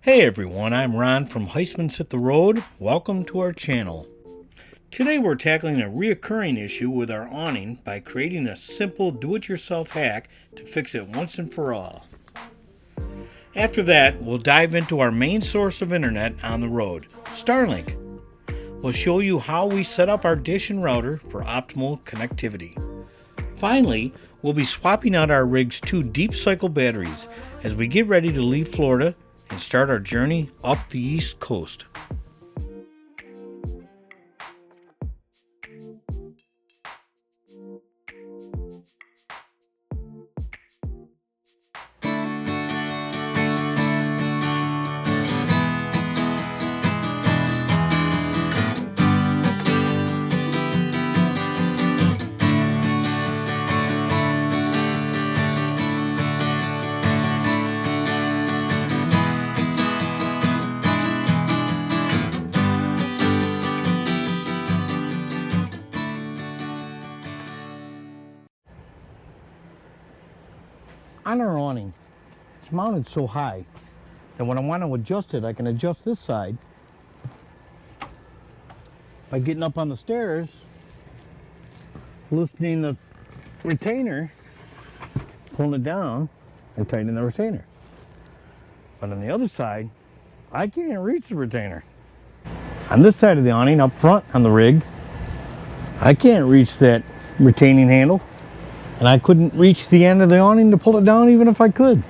Hey everyone, I'm Ron from HEISTMAN'S Hit the Road. Welcome to our channel. Today we're tackling a reoccurring issue with our awning by creating a simple do-it-yourself hack to fix it once and for all. After that, we'll dive into our main source of internet on the road, Starlink. We'll show you how we set up our dish and router for optimal connectivity. Finally, we'll be swapping out our rig's 2 deep cycle batteries as we get ready to leave Florida and start our journey up the East Coast. On our awning, it's mounted so high that when I want to adjust it, I can adjust this side by getting up on the stairs, loosening the retainer, pulling it down, and tightening the retainer. But on the other side, I can't reach the retainer. On this side of the awning, up front on the rig, I can't reach that retaining handle. And I couldn't reach the end of the awning to pull it down even if I could.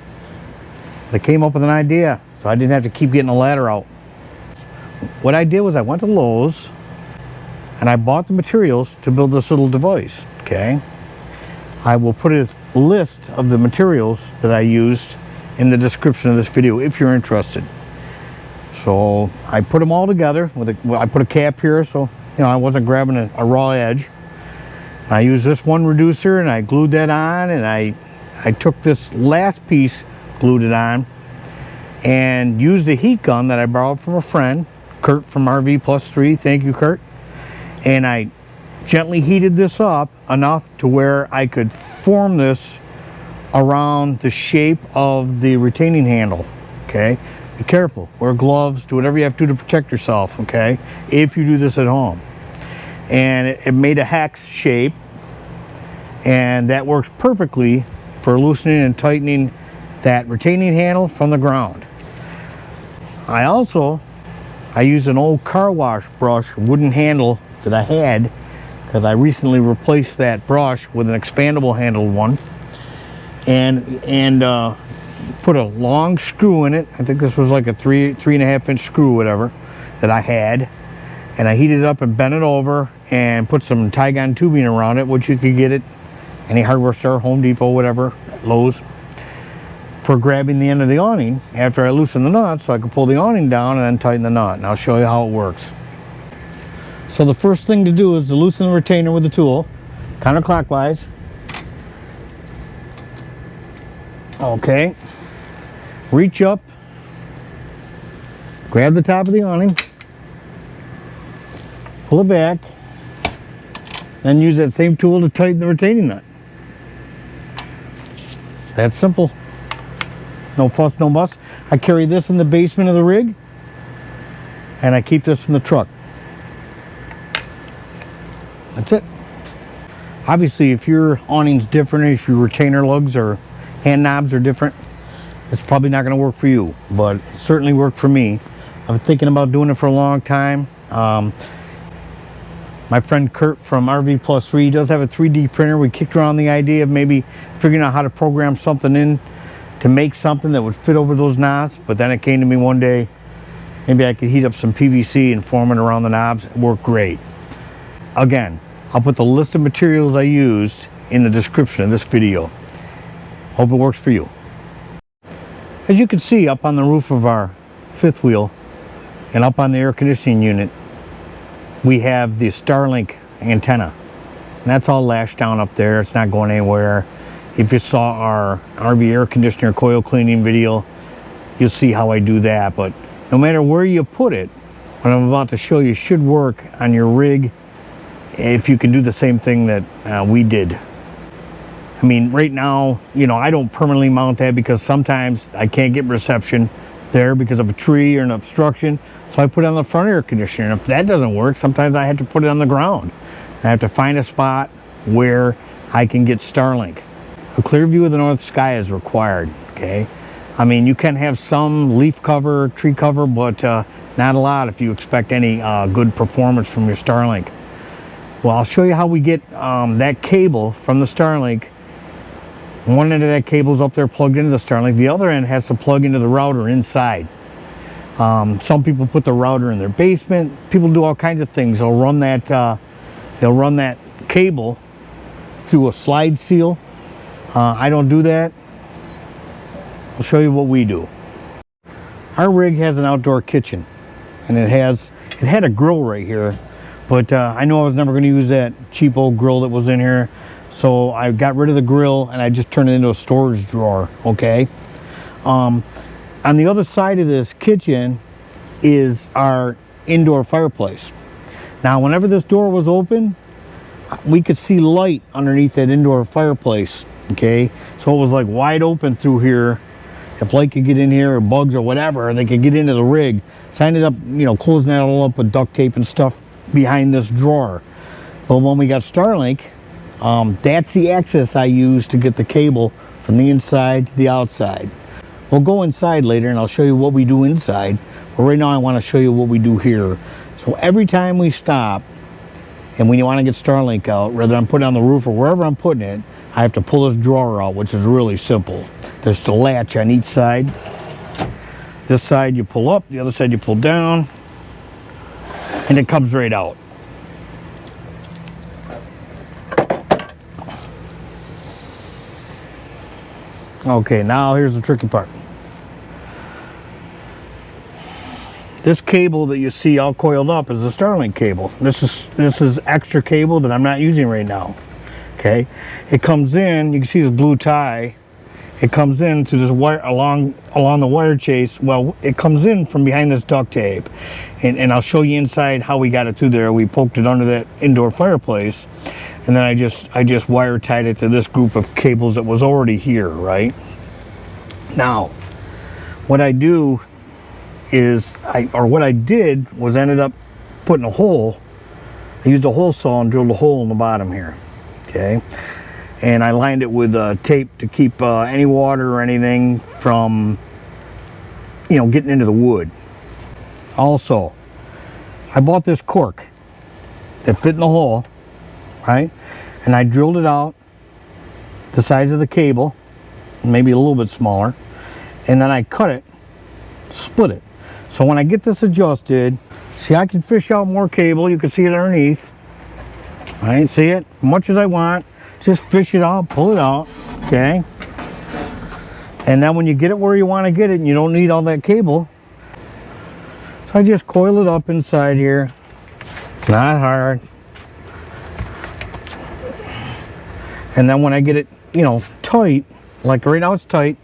I came up with an idea, so I didn't have to keep getting a ladder out. What I did was I went to Lowe's and I bought the materials to build this little device, okay? I will put a list of the materials that I used in the description of this video if you're interested. So I put them all together. I put a cap here so I wasn't grabbing a raw edge. I used this one reducer and I glued that on, and I took this last piece, glued it on, and used a heat gun that I borrowed from a friend, Kurt from RV+3, thank you Kurt, and I gently heated this up enough to where I could form this around the shape of the retaining handle, okay? Be careful, wear gloves, do whatever you have to do to protect yourself, okay? If you do this at home. And it made a hex shape, and that works perfectly for loosening and tightening that retaining handle from the ground. I used an old car wash brush wooden handle that I had because I recently replaced that brush with an expandable handled one, and put a long screw in it. I think this was like a 3.5 inch screw, whatever, that I had. And I heated it up and bent it over and put some Tygon tubing around it, which you could get at any hardware store, Home Depot, whatever, Lowe's, for grabbing the end of the awning after I loosened the nut so I could pull the awning down and then tighten the nut. And I'll show you how it works. So the first thing to do is to loosen the retainer with the tool, counterclockwise. Okay. Reach up, grab the top of the awning, pull it back, then use that same tool to tighten the retaining nut. That's simple. No fuss, no muss. I carry this in the basement of the rig, and I keep this in the truck. That's it. Obviously, if your awning's different, if your retainer lugs or hand knobs are different, it's probably not going to work for you, but it certainly worked for me. I've been thinking about doing it for a long time. My friend Kurt from RV+3 does have a 3D printer. We kicked around the idea of maybe figuring out how to program something in to make something that would fit over those knobs, but then it came to me one day, maybe I could heat up some PVC and form it around the knobs. It worked great. Again, I'll put the list of materials I used in the description of this video. Hope it works for you. As you can see up on the roof of our fifth wheel and up on the air conditioning unit, we have the Starlink antenna, and that's all lashed down up there. It's not going anywhere. If you saw our RV air conditioner coil cleaning video, you'll see how I do that. But no matter where you put it, what I'm about to show you should work on your rig if you can do the same thing that we did. I mean, right now, I don't permanently mount that because sometimes I can't get reception there because of a tree or an obstruction. So I put it on the front air conditioner. And if that doesn't work, sometimes I have to put it on the ground. I have to find a spot where I can get Starlink. A clear view of the north sky is required, okay? I mean, you can have some leaf cover, tree cover, but not a lot if you expect any good performance from your Starlink. Well, I'll show you how we get that cable from the Starlink. One end of that cable is up there plugged into the Starlink. The other end has to plug into the router inside. Some people put the router in their basement. People do all kinds of things. They'll run that cable through a slide seal. I don't do that. I'll show you what we do. Our rig has an outdoor kitchen, and it had a grill right here, but I know I was never going to use that cheap old grill that was in here, so I got rid of the grill and I just turned it into a storage drawer. Okay. On the other side of this kitchen is our indoor fireplace. Now, whenever this door was open, we could see light underneath that indoor fireplace. Okay, so it was like wide open through here. If light could get in here, or bugs or whatever, they could get into the rig. So I ended up, closing that all up with duct tape and stuff behind this drawer. But when we got Starlink, that's the access I use to get the cable from the inside to the outside. We'll go inside later and I'll show you what we do inside. But right now I want to show you what we do here. So every time we stop and when you want to get Starlink out, whether I'm putting it on the roof or wherever I'm putting it, I have to pull this drawer out, which is really simple. There's the latch on each side. This side you pull up, the other side you pull down, and it comes right out. Okay, now here's the tricky part. This cable that you see all coiled up is the Starlink cable. This is extra cable that I'm not using right now. Okay, it comes in, you can see this blue tie. It comes in through this wire along the wire chase. Well, it comes in from behind this duct tape, and I'll show you inside how we got it through there. We poked it under that indoor fireplace, and then I just wire tied it to this group of cables that was already here, right? Now, what I do is what I did was ended up putting a hole. I used a hole saw and drilled a hole in the bottom here. Okay, and I lined it with tape to keep any water or anything from getting into the wood. Also, I bought this cork that fit in the hole, right? And I drilled it out the size of the cable, maybe a little bit smaller, and then I cut it, split it. So when I get this adjusted, see, I can fish out more cable. You can see it underneath. I see it as much as I want. Just fish it out, pull it out, okay? And then when you get it where you want to get it and you don't need all that cable, so I just coil it up inside here. It's not hard. And then when I get it, tight, like right now it's tight,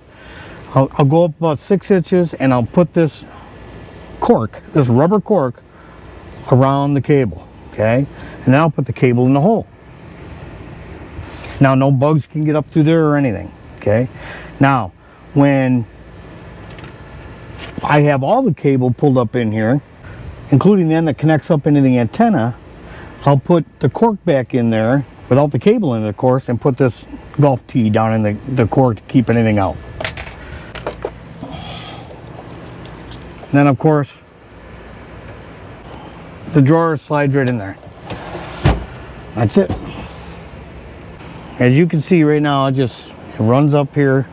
I'll go up about 6 inches and I'll put this cork, this rubber cork, around the cable. Okay, and then I'll put the cable in the hole. Now, no bugs can get up through there or anything. Okay, now when I have all the cable pulled up in here, including the end that connects up into the antenna, I'll put the cork back in there without the cable in it, of course, and put this golf tee down in the cork to keep anything out. And then, of course, the drawer slides right in there. That's it. As you can see right now, it runs up here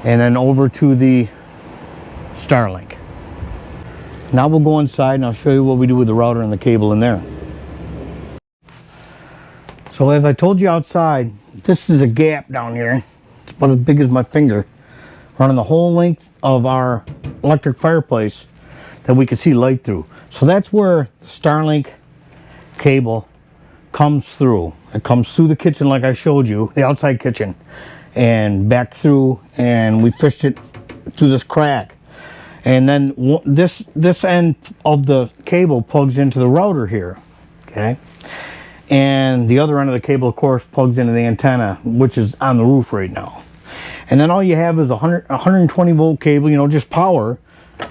and then over to the Starlink. Now we'll go inside and I'll show you what we do with the router and the cable in there. So as I told you outside, this is a gap down here. It's about as big as my finger, running the whole length of our electric fireplace that we can see light through. So that's where the Starlink cable comes through. It comes through the kitchen like I showed you, the outside kitchen, and back through, and we fished it through this crack. And then this end of the cable plugs into the router here, okay? And the other end of the cable, of course, plugs into the antenna, which is on the roof right now. And then all you have is a 120 volt cable, you know, just power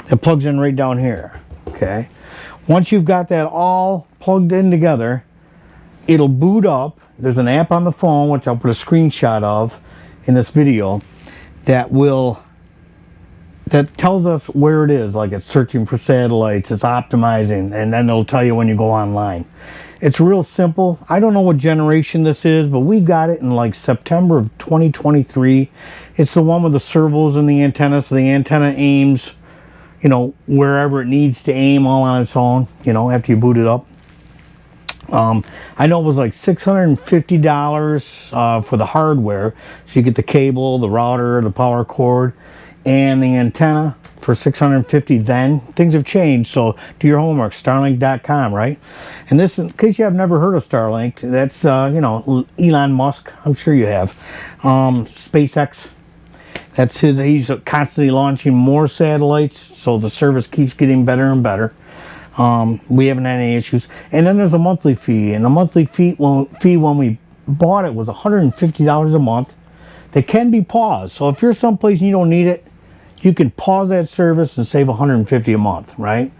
that plugs in right down here. Okay. Once you've got that all plugged in together, it'll boot up. There's an app on the phone, which I'll put a screenshot of in this video, that tells us where it is. Like, it's searching for satellites, it's optimizing, and then it'll tell you when you go online. It's real simple. I don't know what generation this is, but we got it in like September of 2023. It's the one with the servos and the antenna, so the antenna aims, you know, wherever it needs to aim all on its own, you know, after you boot it up. I know it was like $650 for the hardware, so you get the cable, the router, the power cord, and the antenna for $650. Then things have changed, so do your homework. Starlink.com, right? And this, in case you have never heard of Starlink, that's you know, Elon Musk. I'm sure you have. SpaceX. That's his. He's constantly launching more satellites, so the service keeps getting better and better. We haven't had any issues. And then there's a monthly fee, and the monthly fee when we bought it was $150 a month. They can be paused, so if you're someplace and you don't need it, you can pause that service and save $150 a month, right?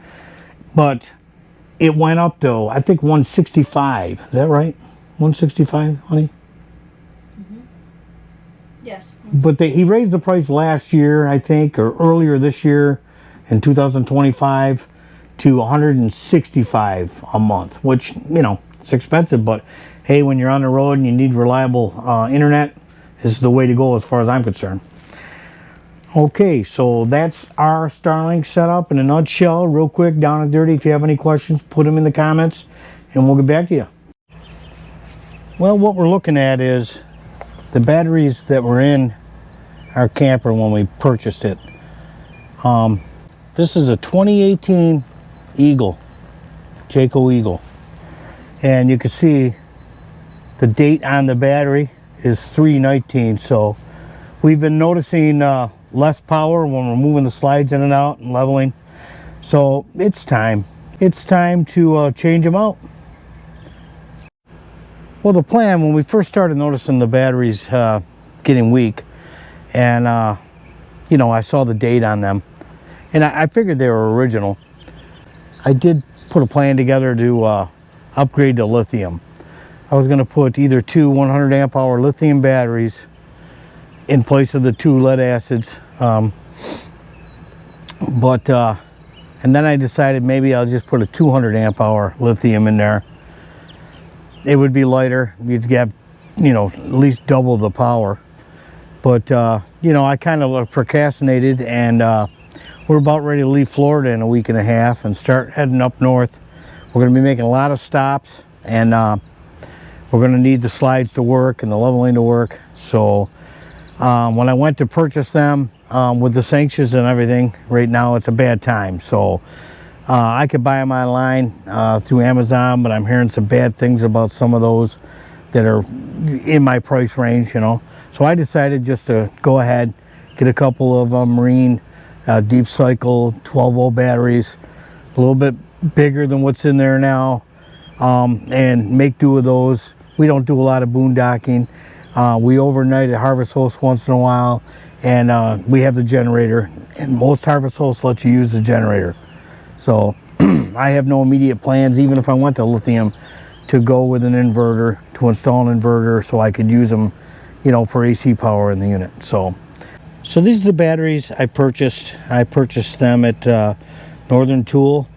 But it went up to, I think, $165. Is that right? $165, honey? Mm-hmm. Yes. But he raised the price last year, I think, or earlier this year in 2025 to $165 a month, which, you know, it's expensive, but hey, when you're on the road and you need reliable internet, this is the way to go as far as I'm concerned. Okay, so that's our Starlink setup in a nutshell. Real quick, down and dirty. If you have any questions, put them in the comments and we'll get back to you. Well, what we're looking at is the batteries that were in our camper when we purchased it. This is a 2018 Eagle, Jayco Eagle. And you can see the date on the battery is 3/19. So we've been noticing less power when we're moving the slides in and out and leveling. So it's time. It's time to change them out. Well, the plan, when we first started noticing the batteries getting weak, and you know, I saw the date on them, and I figured they were original. I did put a plan together to upgrade to lithium. I was going to put either two 100 amp hour lithium batteries in place of the two lead acids, and then I decided maybe I'll just put a 200 amp hour lithium in there. It would be lighter. You'd have, you know, at least double the power. But you know, I kind of procrastinated, and we're about ready to leave Florida in a week and a half and start heading up north. We're going to be making a lot of stops, and we're going to need the slides to work and the leveling to work. So when I went to purchase them, with the sanctions and everything, right now it's a bad time. So I could buy them online through Amazon, but I'm hearing some bad things about some of those that are in my price range, you know. So I decided just to go ahead, get a couple of marine deep cycle 12 volt batteries, a little bit bigger than what's in there now, and make do with those. We don't do a lot of boondocking. We overnight at Harvest Host once in a while, and we have the generator, and most Harvest Hosts let you use the generator. So I have no immediate plans, even if I went to lithium, to go with an inverter, to install an inverter so I could use them, you know, for AC power in the unit. So these are the batteries I purchased. I purchased them at Northern Tool.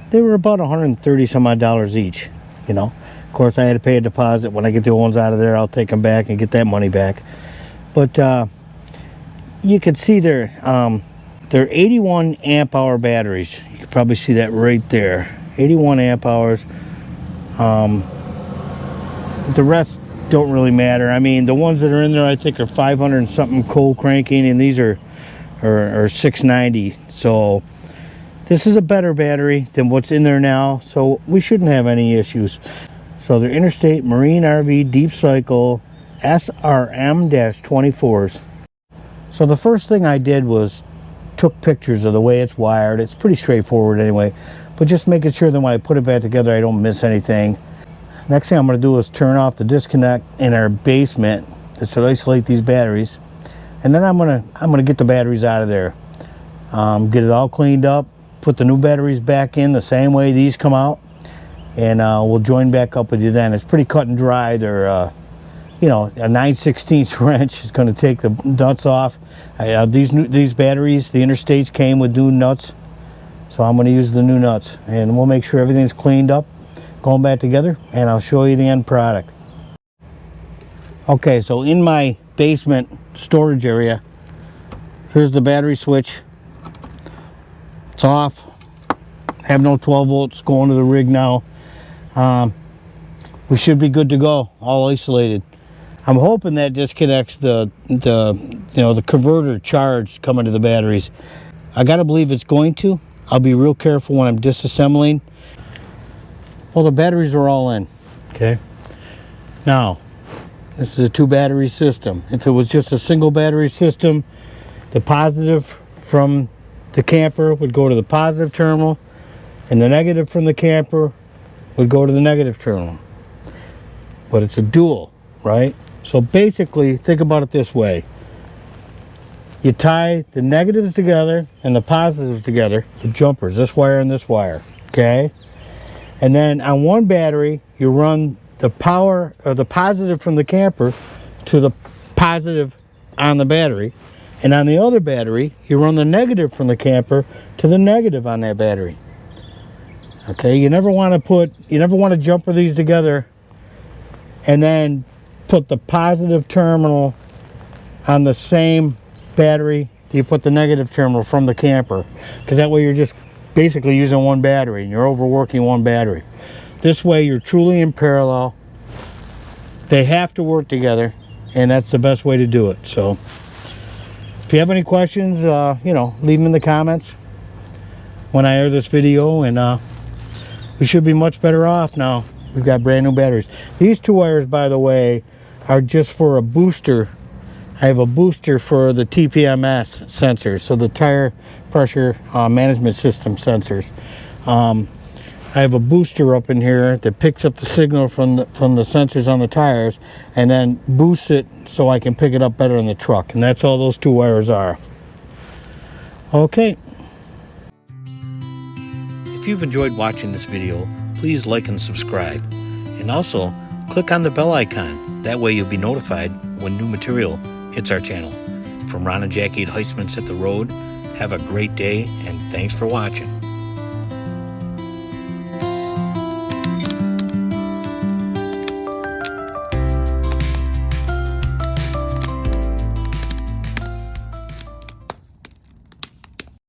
They were about 130 some odd dollars each, you know. Of course, I had to pay a deposit. When I get the old ones out of there, I'll take them back and get that money back. But you can see they're 81 amp hour batteries. You can probably see that right there. 81 amp hours. The rest don't really matter. I mean, the ones that are in there, I think, are 500 and something cold cranking, and these are 690. So this is a better battery than what's in there now, so we shouldn't have any issues. So they're Interstate Marine RV Deep Cycle SRM-24s. So the first thing I did was took pictures of the way it's wired. It's pretty straightforward anyway, but just making sure that when I put it back together, I don't miss anything. Next thing I'm going to do is turn off the disconnect in our basement that should isolate these batteries. And then I'm gonna get the batteries out of there, get it all cleaned up, put the new batteries back in the same way these come out, and we'll join back up with you then. It's pretty cut and dry. They're you know, a 9/16 wrench is going to take the nuts off. These batteries, the Interstates came with new nuts, so I'm going to use the new nuts, and we'll make sure everything's cleaned up, going back together, and I'll show you the end product. Okay, so in my basement storage area, here's the battery switch. It's off. I have no 12 volts going to the rig now. We should be good to go, all isolated. I'm hoping that disconnects the converter charge coming to the batteries. I gotta believe it's going to. I'll be real careful when I'm disassembling. Well, the batteries are all in. Okay. Now, this is a 2-battery system. If it was just a single battery system, the positive from the camper would go to the positive terminal, and the negative from the camper would go to the negative terminal. But it's a dual, right? So basically, think about it this way. You tie the negatives together and the positives together, the jumpers, this wire and this wire, okay? And then on one battery, you run the power, or the positive from the camper to the positive on the battery. And on the other battery, you run the negative from the camper to the negative on that battery. Okay, you never want to jumper these together and then put the positive terminal on the same battery you put the negative terminal from the camper, because that way you're just basically using one battery and you're overworking one battery. This way you're truly in parallel. They have to work together, and that's the best way to do it. So if you have any questions, you know, leave them in the comments when I air this video, and we should be much better off now. We've got brand new batteries. These 2 wires, by the way, are just for a booster. I have a booster for the TPMS sensors, so the tire pressure management system sensors. I have a booster up in here that picks up the signal from the sensors on the tires and then boosts it so I can pick it up better in the truck. And that's all those 2 wires are. Okay. If you've enjoyed watching this video, please like and subscribe. And also, click on the bell icon. That way you'll be notified when new material hits our channel. From Rohn and Jacki at HEISTMAN'S Hit the Road, have a great day, and thanks for watching.